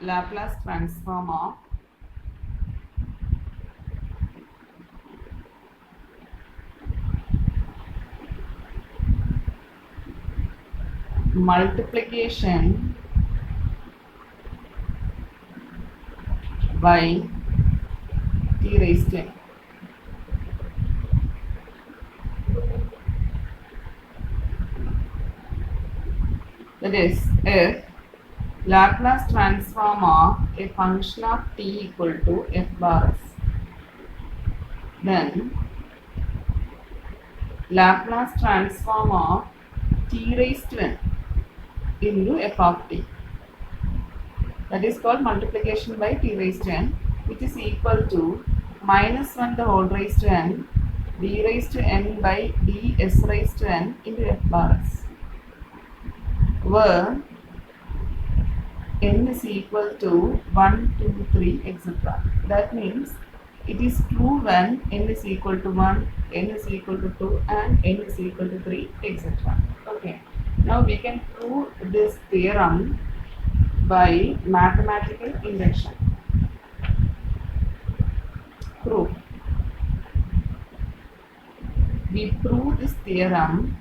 Laplace transform of multiplication by t raised to n. That is, if Laplace transform of a function of t equal to f bar s, then Laplace transform of t raised to n into f of t, that is called multiplication by t raised to n, which is equal to minus 1 the whole raised to n d raised to n by d s raised to n into f bar s, where n is equal to 1, 2, 3, etc. That means it is true when n is equal to 1, n is equal to 2 and n is equal to 3, etc. Okay. Now we can prove this theorem by mathematical induction. Proof. We prove this theorem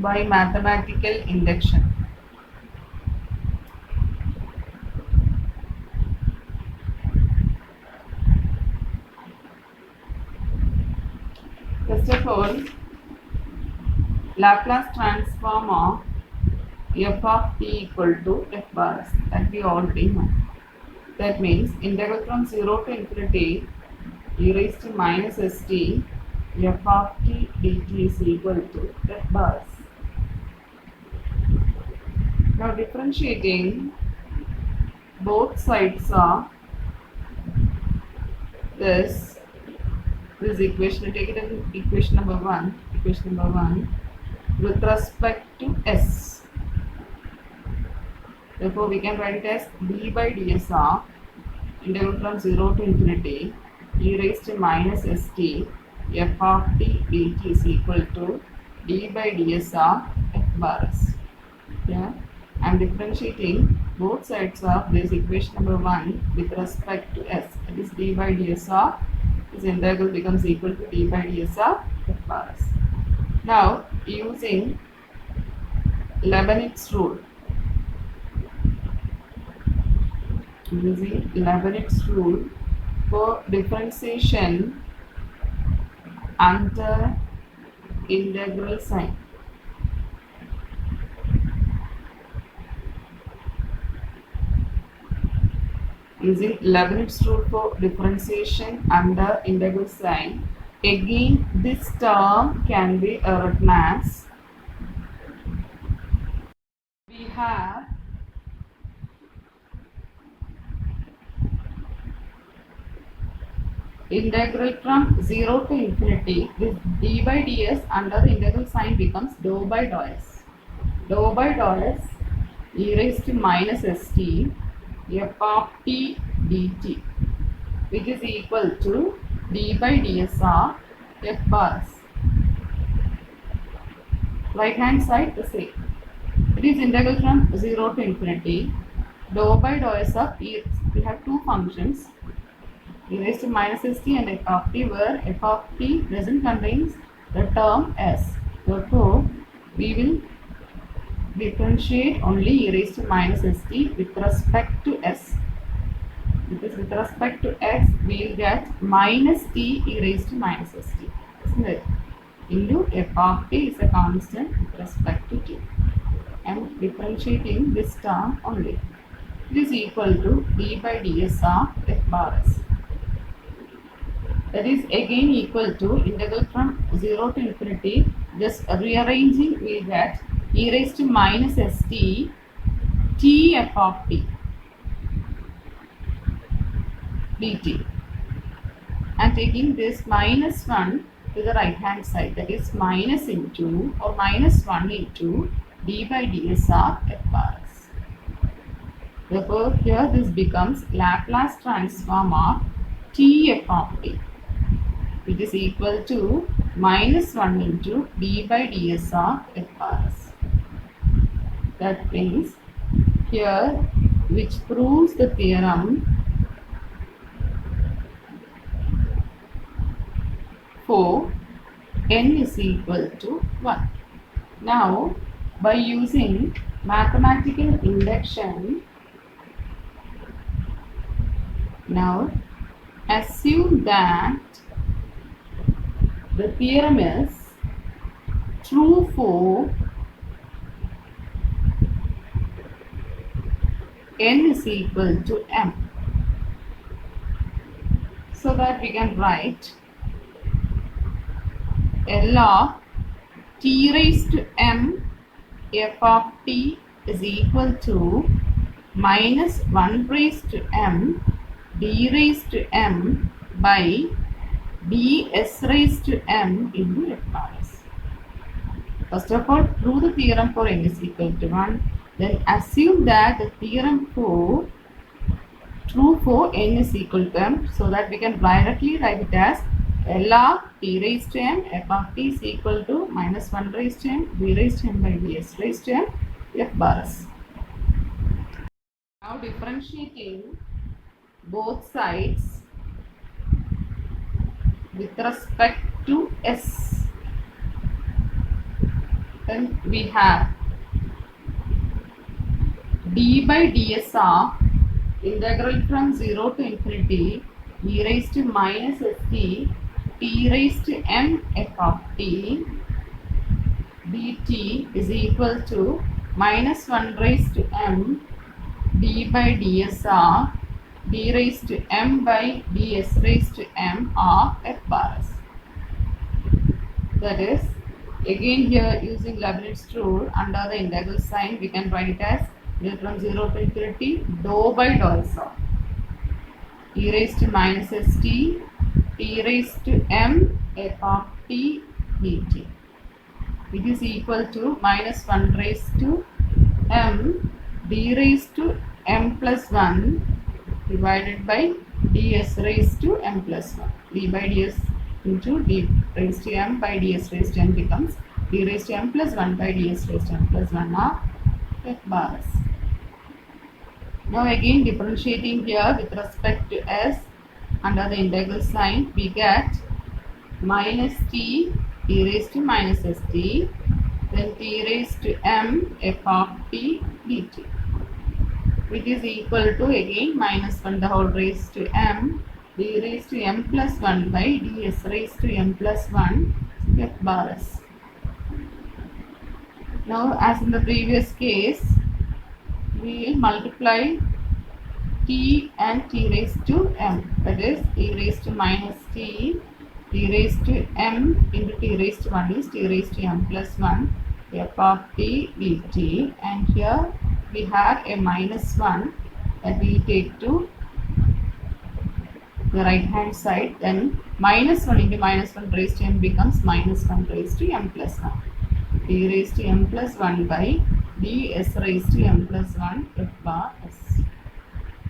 by mathematical induction. First of all, Laplace transform of f of t equal to f bar s, that we already know. That means integral from 0 to infinity e raised to minus st f of t dt is equal to f bar s. Now differentiating both sides of this equation, take it as equation number 1 with respect to s. Therefore we can write it as d by ds of integral from 0 to infinity e raised to minus st f of t dt is equal to d by ds of f bar s. Yeah, I am differentiating both sides of this equation number 1 with respect to s. That is d by ds of this integral becomes equal to d by ds of f bar s. Now using Leibniz rule. Using Leibniz rule for differentiation under integral sign. Using Leibniz rule for differentiation under integral sign, again this term can be written as, we have integral from 0 to infinity, this d by ds under the integral sign becomes dou by dou s. Dou by dou s e raised to minus st f of t dt, which is equal to d by ds of f bar s. Right hand side the same. It is integral from 0 to infinity dou by dou s of e. We have two functions, e raised to minus st and f of t, where f of t doesn't contains the term s. Therefore, we will differentiate only e raised to minus st with respect to s. Because with respect to s, we will get minus t e raised to minus st, isn't it? Into f of t is a constant with respect to t. I am differentiating this term only. It is equal to d by ds of f bar s. That is again equal to integral from 0 to infinity. Just rearranging, we get e raised to minus st t f of t dt, and taking this minus 1 to the right hand side, that is minus into or minus 1 into d by ds of f bar s. Therefore, here this becomes Laplace transform of t f of t, which is equal to minus 1 into d by ds of f bar s. That means here, which proves the theorem for n is equal to 1. Now, by using mathematical induction, now assume that the theorem is true for n is equal to m. So that we can write L of t raised to m f of t is equal to minus 1 raised to m d raised to m by ds raised to m into f bar s. First of all, prove the theorem for n is equal to 1. Then assume that the theorem for true for n is equal to m, so that we can directly write it as L of t raised to m f of t is equal to minus 1 raised to m d raised to m by ds raised to m f bar s. Now differentiating both sides with respect to s, then we have d by ds of integral from 0 to infinity e raised to minus st t raised to m f of t dt is equal to minus 1 raised to m d by ds of d raised to m by ds raised to m of f bar s. That is, again here using Leibniz rule, under the integral sign we can write it as from 0 to infinity dou by dou s of e raised to minus st t raised to m f of t dt. It is equal to minus 1 raised to m d raised to m plus 1 divided by ds raised to m plus 1. d by ds into d raised to m by ds raised to m becomes d raised to m plus 1 by ds raised to m plus 1 of f bar s. Now again differentiating here with respect to s, under the integral sign we get minus t raised to minus st, then t raised to m f of t dt, which is equal to again minus 1 the whole raised to m d raised to m plus 1 by ds raised to m plus 1 f bar s. Now as in the previous case, we will multiply t and t raised to m, that is e raised to minus t raised to m into t raised to 1 is t raised to m plus 1 f of t dt, and here we have a minus 1 that we take to the right hand side, then minus 1 into minus 1 raised to m becomes minus 1 raised to m plus 1 d raised to m plus 1 by ds raised to m plus 1 f bar s.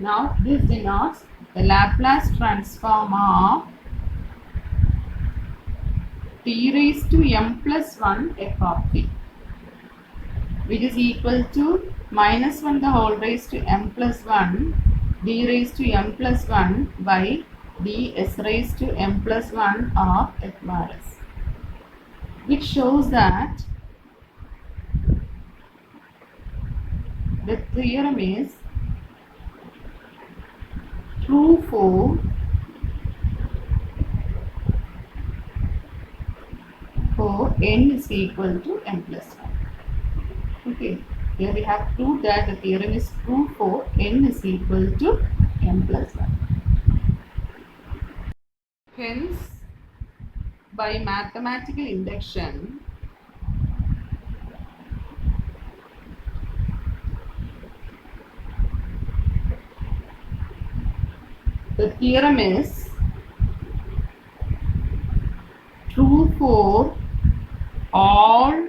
Now this denotes the Laplace transform of t raised to m plus 1 f of t, which is equal to minus 1 the whole raised to m plus 1 d raised to m plus 1 by ds raised to m plus 1 of f bar s, which shows that the theorem is true for n is equal to m plus 1. Okay, here we have proved that the theorem is true for n is equal to m plus 1. Hence, by mathematical induction, the theorem is true for all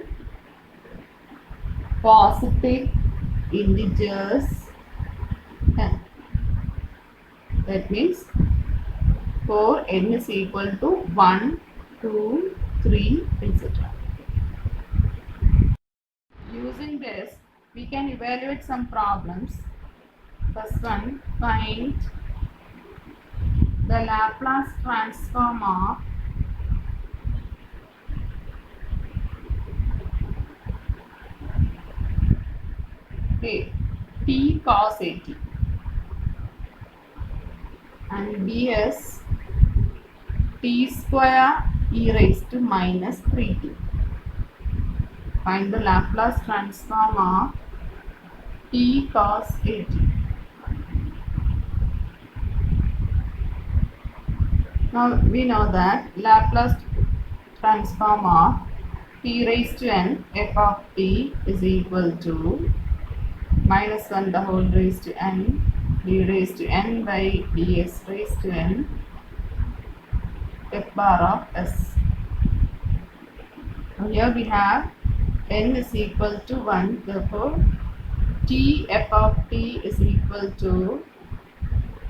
positive integers n. That means for n is equal to 1, 2, 3, etc. Using this, We can evaluate some problems. First one, find the Laplace transform of t cos at and b is t square e raised to minus 3t. Find the Laplace transform of t cos at. Now we know that Laplace transform of t raised to n f of t is equal to minus 1 the whole raised to n d raised to n by ds raised to n f bar of s. Now here we have n is equal to 1, therefore t f of t is equal to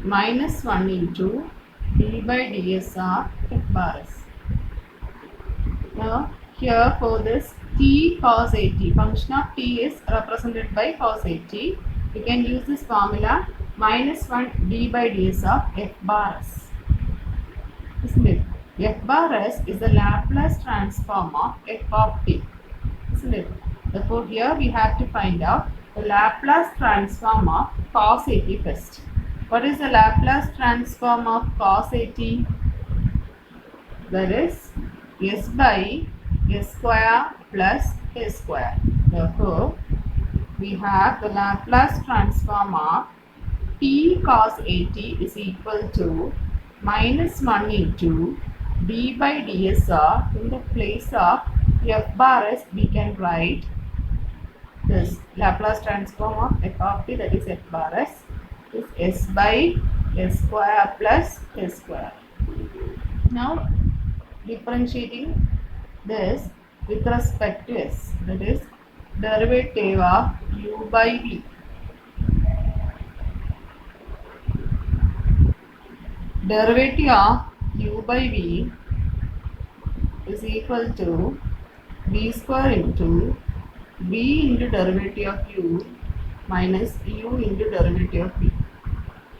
minus 1 into d by ds of f bar s. Now here for this t cos at, function of t is represented by cos at, we can use this formula minus 1 d by ds of f bar s. Isn't it? F bar s is the Laplace transform of f of t. Isn't it? Therefore here we have to find out the Laplace transform of cos at first. What is the Laplace transform of cos at? That is s by s square plus a square. Therefore, we have the Laplace transform of t cos at is equal to minus 1 into d by ds of, in the place of f bar s, we can write this Laplace transform of f of t, that is f bar s, is s by s square plus a square. Now, differentiating this with respect to s, that is derivative of u by v. Derivative of u by v is equal to v square into v into derivative of u minus u into derivative of v.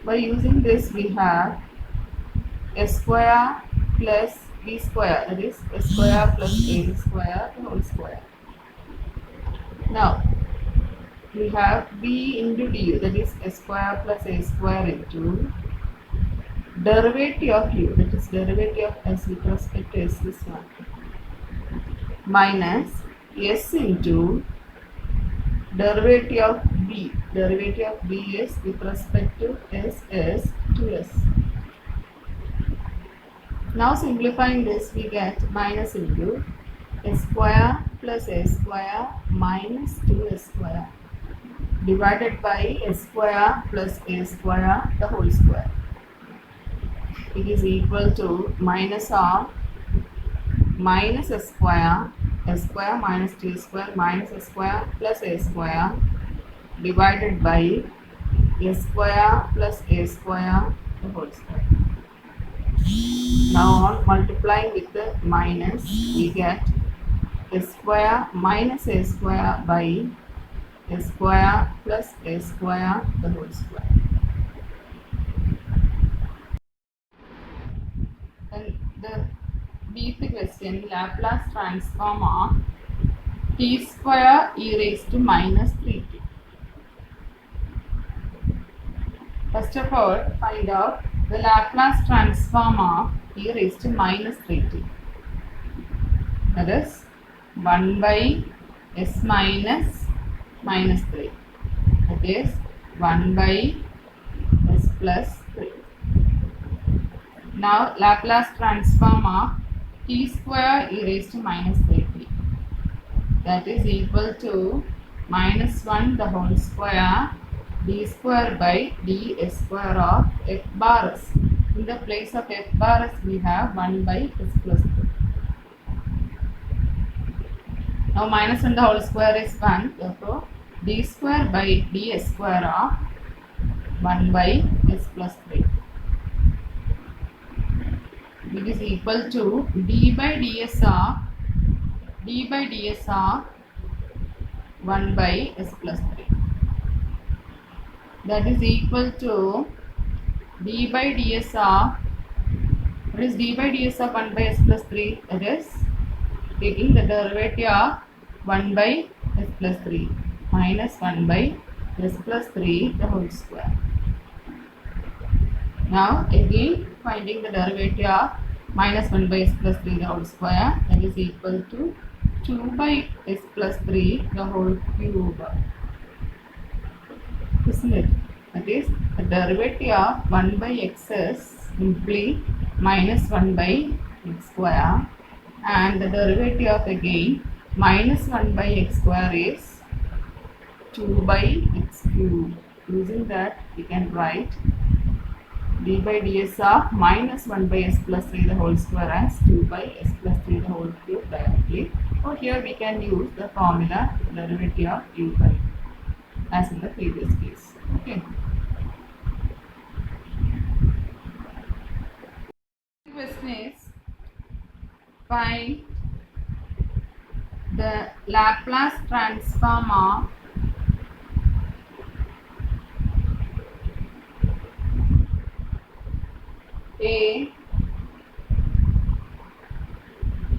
By using this, we have s square plus v square, that is s square plus a square whole square. Now we have v into du, that is s square plus a square into derivative of u, that is derivative of s with respect to s, this one, minus s into derivative of v. Derivative of v is with respect to s is 2s. Now simplifying this, we get minus into s square plus a square minus 2s square divided by s square plus a square the whole square. It is equal to minus of minus s square minus 2 square minus s square plus a square divided by s square plus a square the whole square. Now on multiplying with the minus, we get s square minus a square by s square plus a square the whole square. And the basic question, Laplace transform of t square e raised to minus 3t. First of all, find out the Laplace transform of e raised to minus 3t. That is 1 by s minus minus 3. That is 1 by s plus 3. Now Laplace transform of t square e raised to minus 3t. That is equal to minus 1 the whole square d square by ds square of f bar s. In the place of f bar s, we have 1 by s plus 3. Now minus 1 the whole square is 1. Therefore, d square by ds square of 1 by s plus 3. It is equal to d by ds of 1 by s plus 3. That is equal to d by ds of, what is d by ds of 1 by s plus 3? That is taking the derivative of 1 by s plus 3 minus 1 by s plus 3 the whole square. Now again finding the derivative of minus 1 by s plus 3 the whole square, that is equal to 2 by s plus 3 the whole cube. Isn't it? That is the derivative of 1 by x is simply minus 1 by x square, and the derivative of again minus 1 by x square is 2 by x cube. Using that we can write d by ds of minus 1 by s plus 3 the whole square as 2 by s plus 3 the whole cube directly. Or here we can use the formula derivative of u by as in the previous case. Okay. The question is, find the Laplace transform of a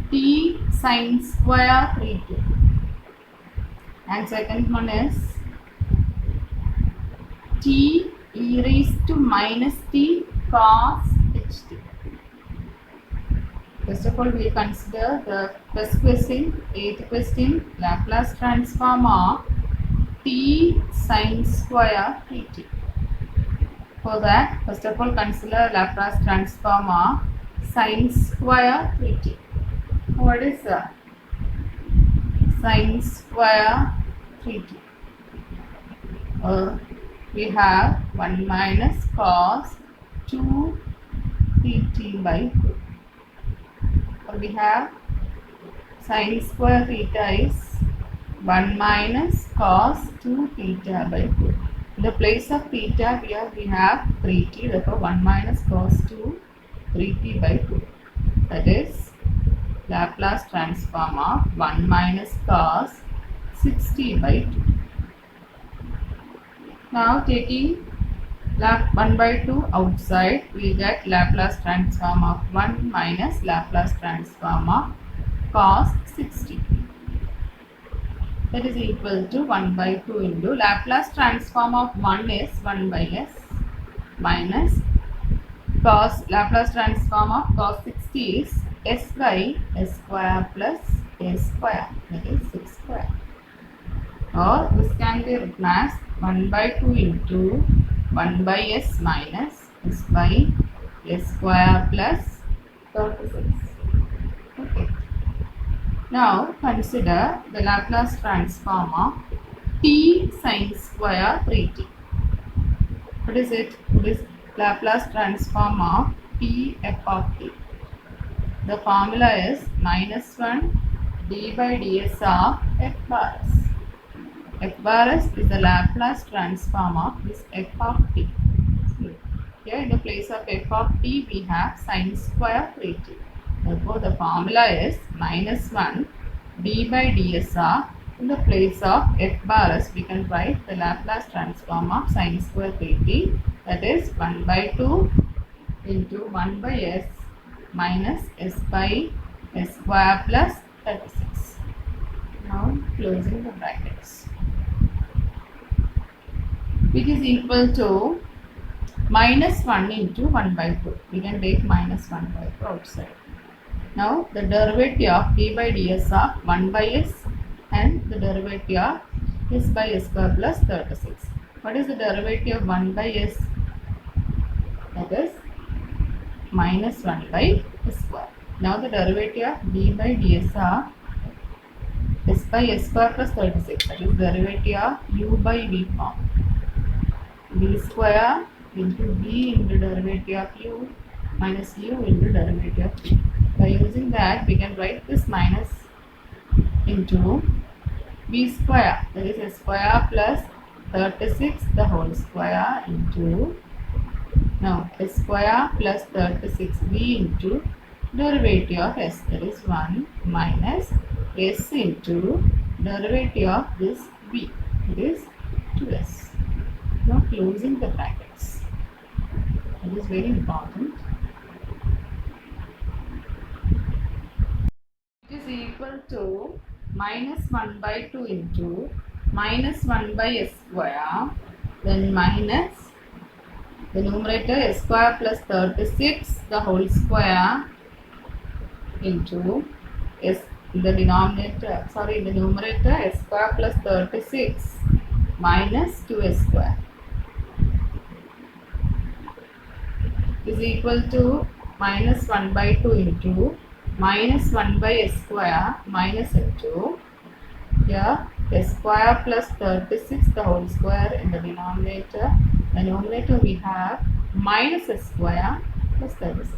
t sin square 3t, and second one is t e raised to minus t cos ht. First of all, we will consider the first question, 8th question, Laplace transform of t sin square 3t. For that, first of all, consider Laplace transform of sin square 3t. What is sin square 3t? We have 1 minus cos 2 pt by 2. Or we have sin square theta is 1 minus cos 2 theta by 2. In the place of theta here we have 3t, therefore 1 minus cos 2 3t by 2. That is Laplace transform of 1 minus cos 6t by 2. Now taking 1 by 2 outside, we get Laplace transform of 1 minus Laplace transform of cos 6t. That is equal to 1 by 2 into Laplace transform of 1 is 1 by s minus cos Laplace transform of cos 60 is s by s square plus a square, that is 6 square. Or this can be written as 1 by 2 into 1 by s minus s by s square plus 36. Okay. Now consider the Laplace transform of t sin square 3t. What is it? What is Laplace transform of t f of t? The formula is minus 1 d by ds of f bar s. F bar s is the Laplace transform of this f of t. Here in the place of f of t we have sin square 3t. Therefore the formula is minus 1 d by ds of, in the place of f bar s we can write the Laplace transform of sin square 3t, that is 1 by 2 into 1 by s minus s by s square plus 36. Now closing the brackets, which is equal to minus 1 into 1 by 2. We can take minus 1 by 2 outside. Now the derivative of d by ds of 1 by s and the derivative of s by s square plus 36. What is the derivative of 1 by s? That is minus 1 by s square. Now the derivative of d by ds of s by s square plus 36, that is derivative of u by v form. V square into v into derivative of u minus u into derivative of v. By using that we can write this minus into v square, that is s square plus 36 the whole square into, now s square plus 36v into derivative of s, that is 1 minus s into derivative of this b. It is 2s. Now closing the brackets. It is very important. It is equal to minus 1 by 2 into minus 1 by s square, then minus the numerator s square plus 36 the whole square into s in the denominator, in the numerator s square plus 36 minus 2s square is equal to minus 1 by 2 into minus 1 by s square minus into here s square plus 36 the whole square in the denominator. The numerator we have minus s square plus 36.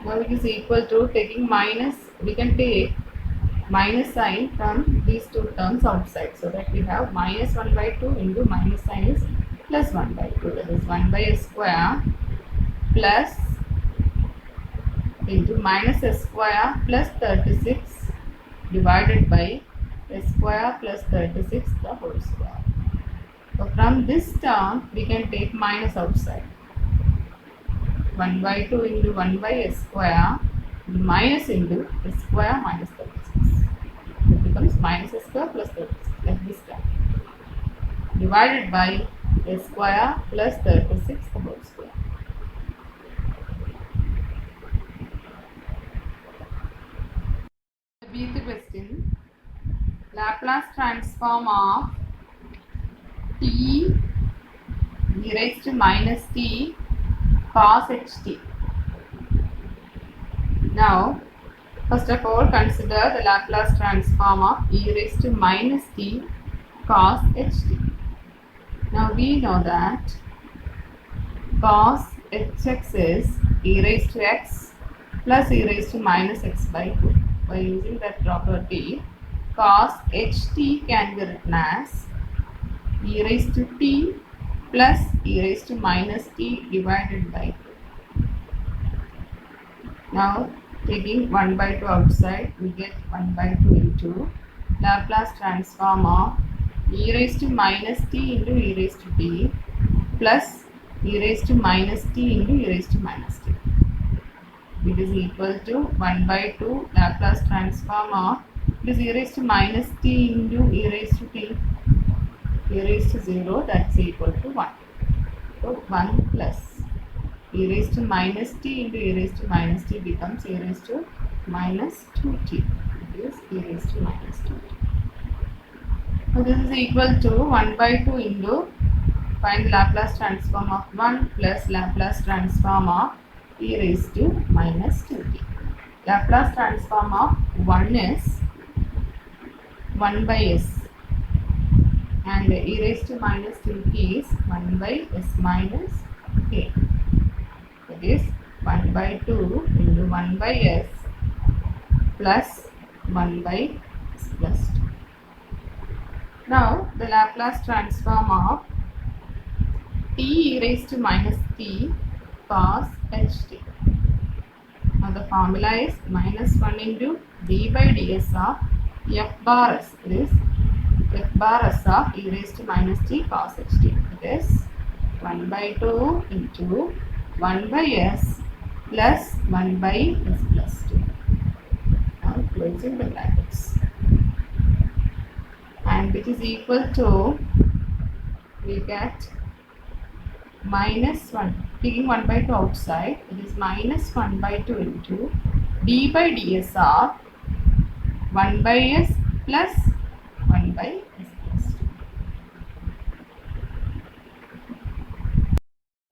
Now it is equal to taking minus, we can take minus sign from these two terms outside, so that we have minus 1 by 2 into minus sign is plus 1 by 2, that is 1 by s square plus into minus s square plus 36 divided by s square plus 36 the whole square. So from this term we can take minus outside. 1 by 2 into 1 by s square minus into s square minus 36. It becomes minus s square plus 36, like this term, divided by s square plus 36 the whole square. The bth question, Laplace transform of t e raised to minus t cos ht. Now, first of all, consider the Laplace transform of e raised to minus t cos ht. Now, we know that cos hx is e raised to x plus e raised to minus x by 2. By using that property, cos ht can be written as e raised to t plus e raised to minus t divided by 2. Now, taking 1 by 2 outside, we get 1 by 2 into Laplace transform of e raised to minus t into e raised to t plus e raised to minus t into e raised to minus t. It is equal to 1 by 2 Laplace transform of this e raised to minus t into e raised to t, e raised to 0, that's equal to 1. So 1 plus e raised to minus t into e raised to minus t becomes e raised to minus 2t. It is e raised to minus 2t. So this is equal to 1 by 2 into, find the Laplace transform of 1 plus Laplace transform of e raised to minus 2t. Laplace transform of 1 is 1 by s and e raised to minus 2t is 1 by s minus k. That is 1 by 2 into 1 by s plus 1 by s plus 2. Now the Laplace transform of t e raised to minus t cos ht. Now the formula is minus 1 into d by ds of f bar s. It is f bar s of e raised to minus t cos ht. It is 1 by 2 into 1 by s plus 1 by s plus 2. Now closing the brackets. And which is equal to, we get minus 1, taking 1 by 2 outside, it is minus 1 by 2 into d by ds of 1 by s plus 1 by s plus 2.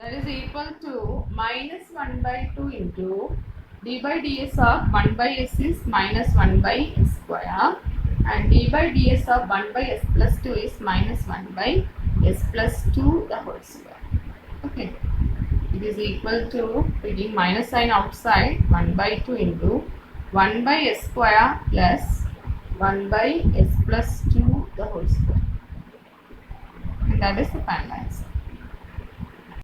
That is equal to minus 1 by 2 into d by ds of 1 by s is minus 1 by s square and d by ds of 1 by s plus 2 is minus 1 by s plus 2 the whole square. Okay, it is equal to, taking minus sign outside, 1 by 2 into 1 by s square plus 1 by s plus 2 the whole square, and that is the final answer.